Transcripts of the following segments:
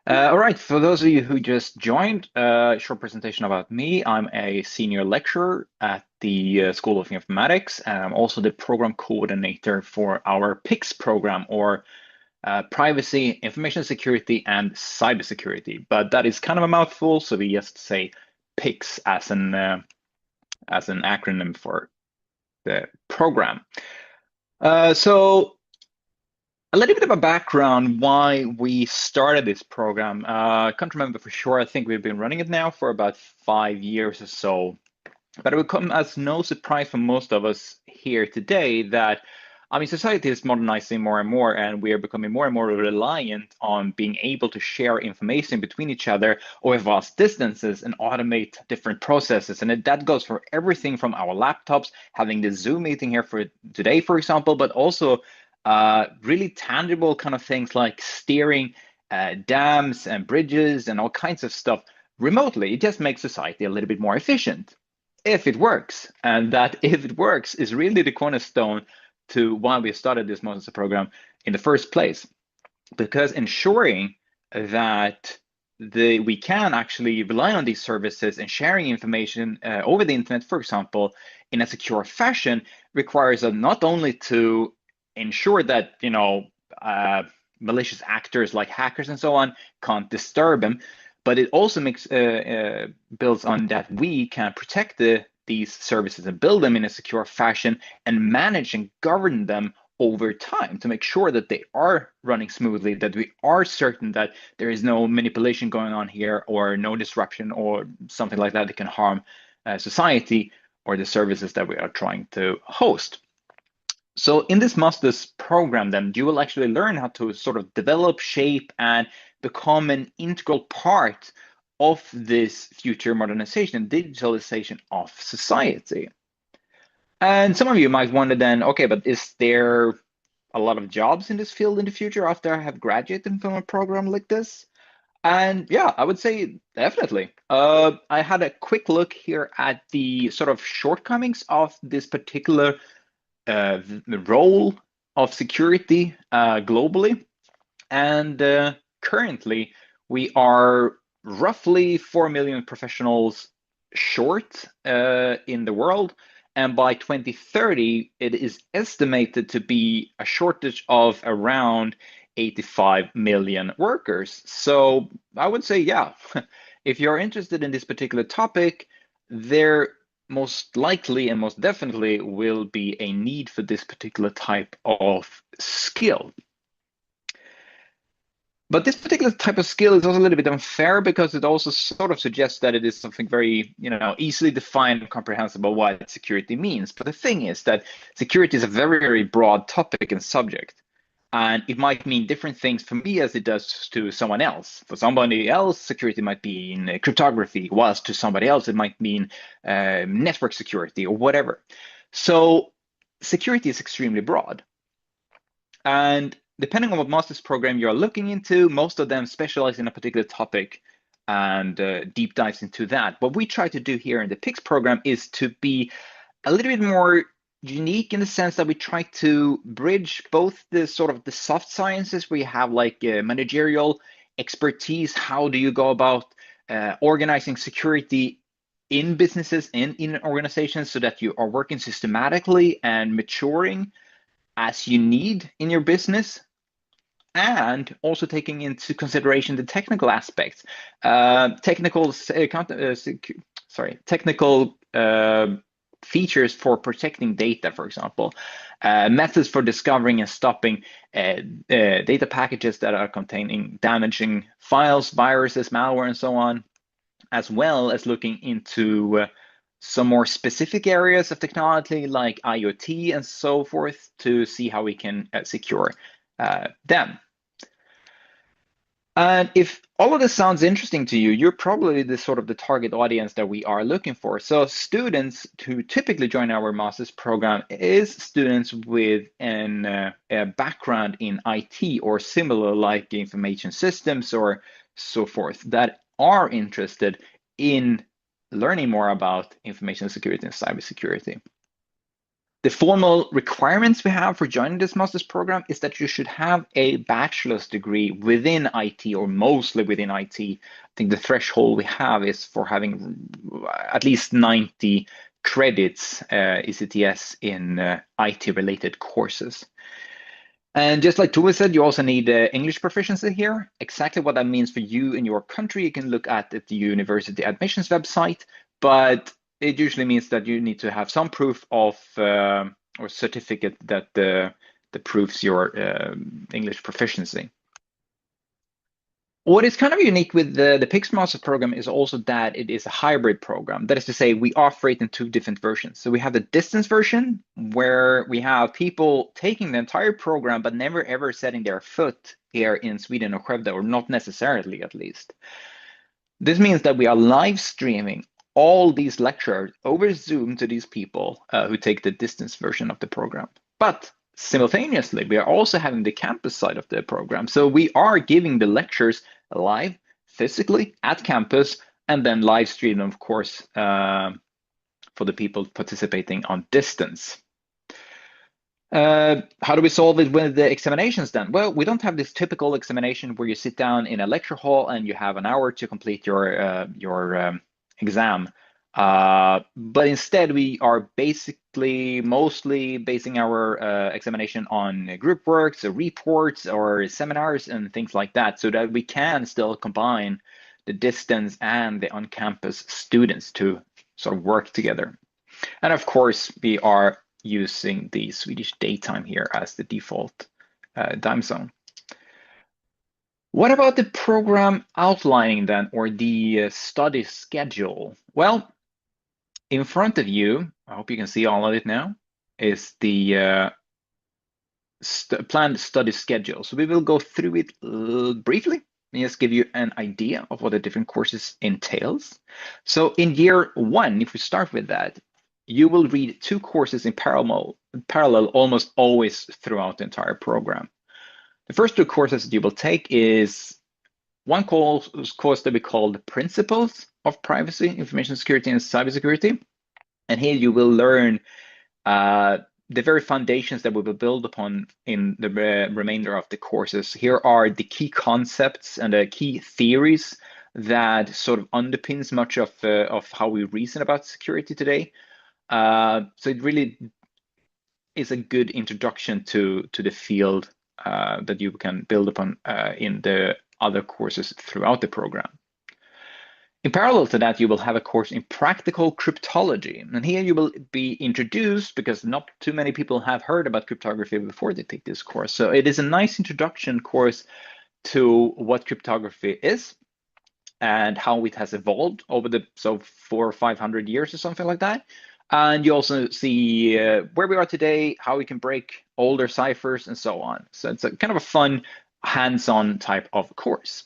All right, for those of you who just joined, short presentation about me. I'm a senior lecturer at the School of Informatics, and I'm also the program coordinator for our PICS program, or Privacy, Information Security, and Cybersecurity. But that is kind of a mouthful, so we just say PICS as an acronym for the program. So a little bit of a background why we started this program. I can't remember for sure. I think we've been running it now for about 5 years or so. But it will come as no surprise for most of us here today that, I mean, society is modernizing more and more, and we are becoming more and more reliant on being able to share information between each other over vast distances and automate different processes. And that goes for everything from our laptops, having the Zoom meeting here for today, for example, but also really tangible kind of things like steering dams and bridges and all kinds of stuff remotely. It just makes society a little bit more efficient if it works. And that if it works is really the cornerstone to why we started this Moses program in the first place. Because ensuring that we can actually rely on these services and sharing information over the internet, for example, in a secure fashion, requires us not only to ensure that malicious actors like hackers and so on can't disturb them, but it also builds on that we can protect these services and build them in a secure fashion and manage and govern them over time to make sure that they are running smoothly, that we are certain that there is no manipulation going on here or no disruption or something like that that can harm society or the services that we are trying to host. So in this master's program, then you will actually learn how to sort of develop, shape, and become an integral part of this future modernization and digitalization of society. And some of you might wonder then, okay, but is there a lot of jobs in this field in the future after I have graduated from a program like this? And yeah, I would say definitely. I had a quick look here at the sort of shortcomings of this particular the role of security globally. And currently, we are roughly 4 million professionals short in the world. And by 2030, it is estimated to be a shortage of around 85 million workers. So I would say, yeah, if you're interested in this particular topic, there most likely and most definitely will be a need for this particular type of skill. But this particular type of skill is also a little bit unfair because it also sort of suggests that it is something very, easily defined and comprehensible what security means. But the thing is that security is a very, very broad topic and subject. And it might mean different things for me as it does to someone else. For somebody else, security might be in cryptography, whilst to somebody else, it might mean network security or whatever. So security is extremely broad. And depending on what master's program you're looking into, most of them specialize in a particular topic and deep dives into that. What we try to do here in the PICS program is to be a little bit more unique in the sense that we try to bridge both the sort of the soft sciences where you have like managerial expertise. How do you go about organizing security in businesses and in organizations so that you are working systematically and maturing as you need in your business, and also taking into consideration the technical aspects, technical features for protecting data, for example, methods for discovering and stopping data packages that are containing damaging files, viruses, malware, and so on, as well as looking into some more specific areas of technology like IoT and so forth to see how we can secure them. And if all of this sounds interesting to you, you're probably the sort of the target audience that we are looking for. So students who typically join our master's program is students with a background in IT or similar, like information systems or so forth, that are interested in learning more about information security and cybersecurity. The formal requirements we have for joining this master's program is that you should have a bachelor's degree within IT or mostly within IT. I think the threshold we have is for having at least 90 credits ECTS in IT-related courses. And just like Tove said, you also need English proficiency here. Exactly what that means for you in your country, you can look at the university admissions website, but it usually means that you need to have some proof of or certificate that proves your English proficiency. What is kind of unique with the PICS Master program is also that it is a hybrid program. That is to say, we offer it in two different versions. So we have the distance version, where we have people taking the entire program, but never ever setting their foot here in Sweden or Skövde, or not necessarily at least. This means that we are live streaming all these lectures over Zoom to these people who take the distance version of the program. But simultaneously, we are also having the campus side of the program. So we are giving the lectures live, physically at campus, and then live stream, of course, for the people participating on distance. How do we solve it with the examinations then? Well, we don't have this typical examination where you sit down in a lecture hall and you have an hour to complete your exam. But instead, we are mostly basing our examination on group works, or reports, or seminars, and things like that, so that we can still combine the distance and the on-campus students to sort of work together. And of course, we are using the Swedish daytime here as the default time zone. What about the program outlining then, or the study schedule? Well, in front of you, I hope you can see all of it now, is the planned study schedule. So we will go through it briefly and just give you an idea of what the different courses entails. So in year one, if we start with that, you will read 2 courses in parallel almost always throughout the entire program. The first 2 courses that you will take is one course that we call the Principles of Privacy, Information Security, and Cybersecurity. And here you will learn the very foundations that we will build upon in the remainder of the courses. Here are the key concepts and the key theories that sort of underpins much of how we reason about security today. So it really is a good introduction to the field that you can build upon in the other courses throughout the program. In parallel to that, you will have a course in practical cryptology. And here you will be introduced, because not too many people have heard about cryptography before they take this course. So it is a nice introduction course to what cryptography is and how it has evolved over the 400 or 500 years or something like that. And you also see where we are today, how we can break older ciphers, and so on. So it's a kind of a fun, hands-on type of course.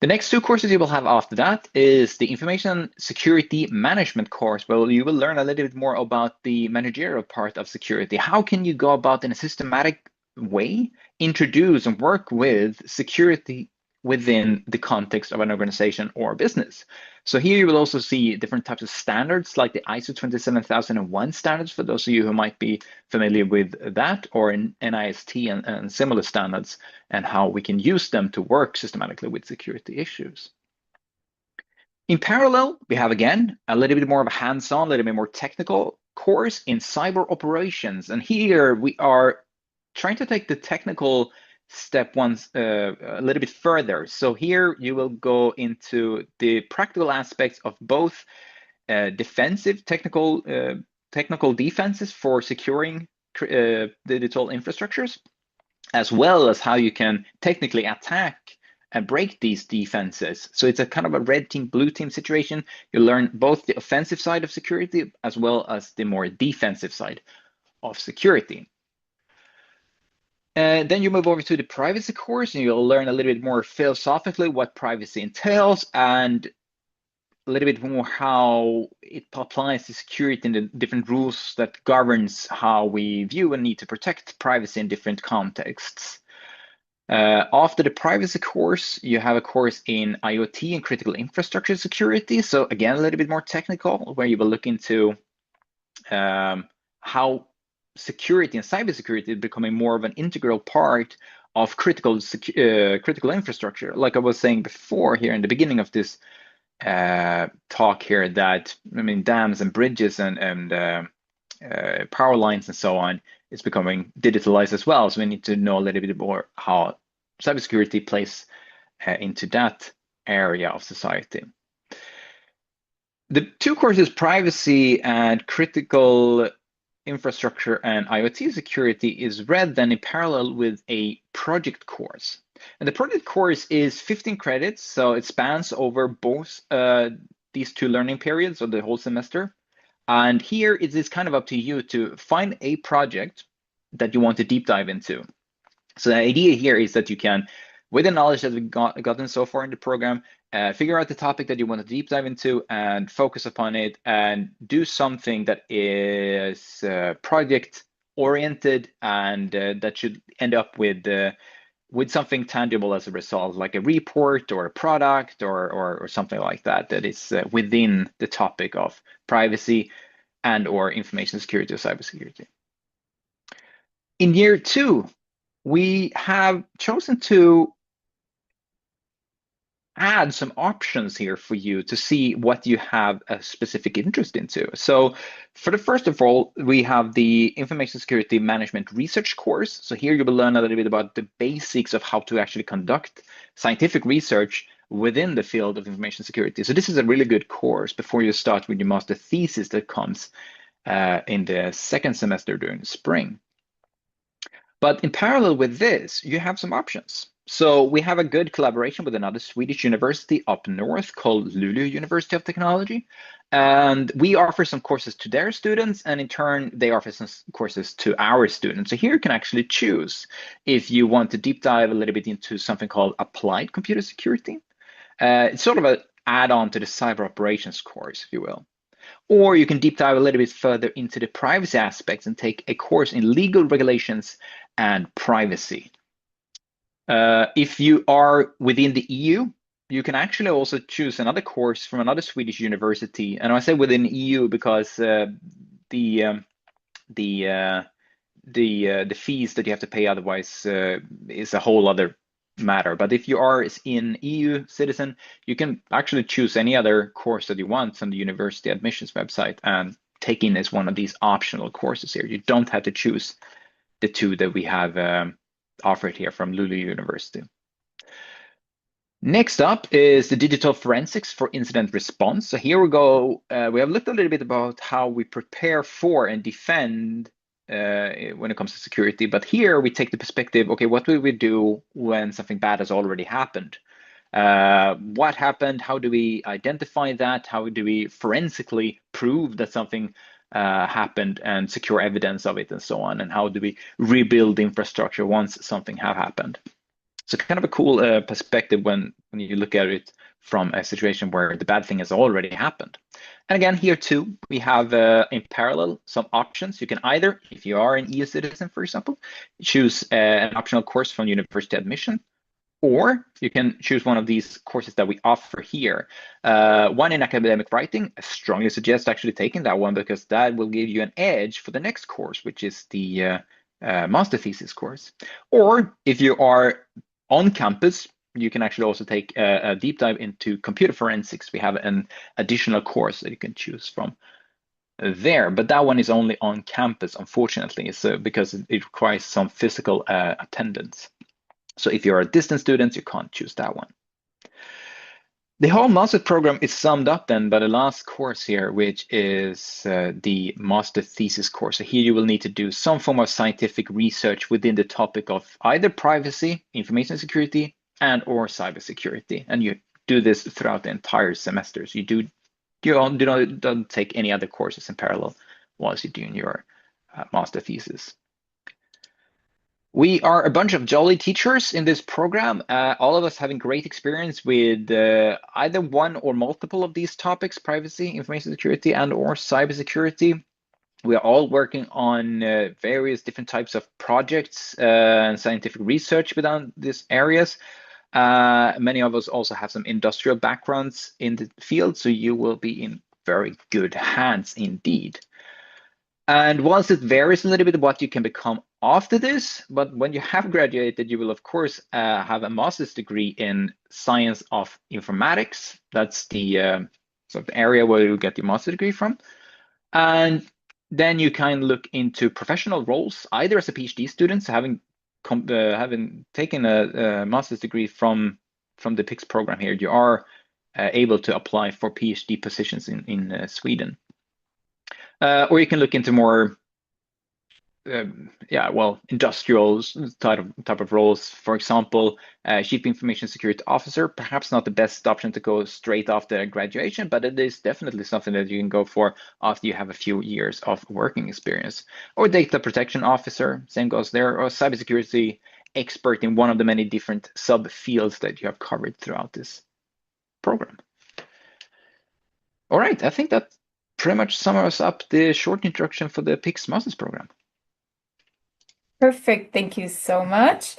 The next 2 courses you will have after that is the Information Security Management course, where you will learn a little bit more about the managerial part of security. How can you go about in a systematic way, introduce and work with security within the context of an organization or business? So here you will also see different types of standards, like the ISO 27001 standards, for those of you who might be familiar with that, or in NIST and similar standards, and how we can use them to work systematically with security issues. In parallel, we have, again, a little bit more of a hands-on, a little bit more technical course in cyber operations. And here we are trying to take the technical step once a little bit further. So here you will go into the practical aspects of both defensive technical defenses for securing digital infrastructures, as well as how you can technically attack and break these defenses. So it's a kind of a red team, blue team situation. You learn both the offensive side of security as well as the more defensive side of security. Then you move over to the privacy course, and you'll learn a little bit more philosophically what privacy entails, and a little bit more how it applies to security and the different rules that governs how we view and need to protect privacy in different contexts. After the privacy course, you have a course in IoT and critical infrastructure security. So again, a little bit more technical, where you will look into how security and cybersecurity is becoming more of an integral part of critical infrastructure. Like I was saying before here in the beginning of this talk here, that I mean dams and bridges and power lines and so on is becoming digitalized as well. So we need to know a little bit more how cybersecurity plays into that area of society. The two courses, privacy and critical infrastructure and IoT security, is read then in parallel with a project course. And the project course is 15 credits, so it spans over both these two learning periods of the whole semester. And here it is kind of up to you to find a project that you want to deep dive into. So the idea here is that you can, with the knowledge that we've gotten so far in the program, figure out the topic that you want to deep dive into and focus upon it and do something that is project oriented and that should end up with something tangible as a result, like a report or a product or something like that, that is within the topic of privacy and or information security or cybersecurity. In year 2, we have chosen to add some options here for you to see what you have a specific interest into. So for the first of all, we have the Information Security Management Research course. So here you will learn a little bit about the basics of how to actually conduct scientific research within the field of information security. So this is a really good course before you start with your master thesis that comes in the second semester during the spring. But in parallel with this, you have some options. So we have a good collaboration with another Swedish university up north called Luleå University of Technology. And we offer some courses to their students, and in turn, they offer some courses to our students. So here you can actually choose if you want to deep dive a little bit into something called Applied Computer Security. It's sort of an add-on to the cyber operations course, if you will. Or you can deep dive a little bit further into the privacy aspects and take a course in legal regulations and privacy. If you are within the EU, you can actually also choose another course from another Swedish university. And I say within EU because the fees that you have to pay otherwise is a whole other matter. But if you are an EU citizen, you can actually choose any other course that you want on the university admissions website and take in as one of these optional courses here. You don't have to choose the two that we have offered here from Luleå University. Next up is the digital forensics for incident response. So here we go. We have looked a little bit about how we prepare for and defend when it comes to security. But here we take the perspective, okay, what will we do when something bad has already happened? What happened? How do we identify that? How do we forensically prove that something happened and secure evidence of it and so on? And how do we rebuild infrastructure once something have happened? So kind of a cool perspective when you look at it from a situation where the bad thing has already happened. And again, here too, we have in parallel some options. You can either, if you are an EU citizen, for example, choose an optional course from university admission, or you can choose one of these courses that we offer here. One in academic writing. I strongly suggest actually taking that one because that will give you an edge for the next course, which is the master thesis course. Or if you are on campus, you can actually also take a deep dive into computer forensics. We have an additional course that you can choose from there, but that one is only on campus, unfortunately, so because it requires some physical attendance. So if you're a distance student, you can't choose that one. The whole master program is summed up then by the last course here, which is the master thesis course. So here you will need to do some form of scientific research within the topic of either privacy, information security, and or cybersecurity. And you do this throughout the entire semester. So you don't take any other courses in parallel whilst you're doing your master thesis. We are a bunch of jolly teachers in this program, all of us having great experience with either one or multiple of these topics: privacy, information security, and or cybersecurity. We are all working on various different types of projects and scientific research within these areas. Many of us also have some industrial backgrounds in the field, so you will be in very good hands indeed. And whilst it varies a little bit what you can become after this, but when you have graduated, you will of course have a master's degree in science of informatics. That's the sort of area where you get your master's degree from. And then you can look into professional roles, either as a PhD student, so having taken a master's degree from the PIX program here, you are able to apply for PhD positions in Sweden. Or you can look into more industrial type of roles. For example, chief information security officer, perhaps not the best option to go straight after graduation, but it is definitely something that you can go for after you have a few years of working experience. Or data protection officer, same goes there, or cybersecurity expert in one of the many different sub-fields that you have covered throughout this program. All right, I think that pretty much sums up the short introduction for the PIX Masters program. Perfect. Thank you so much.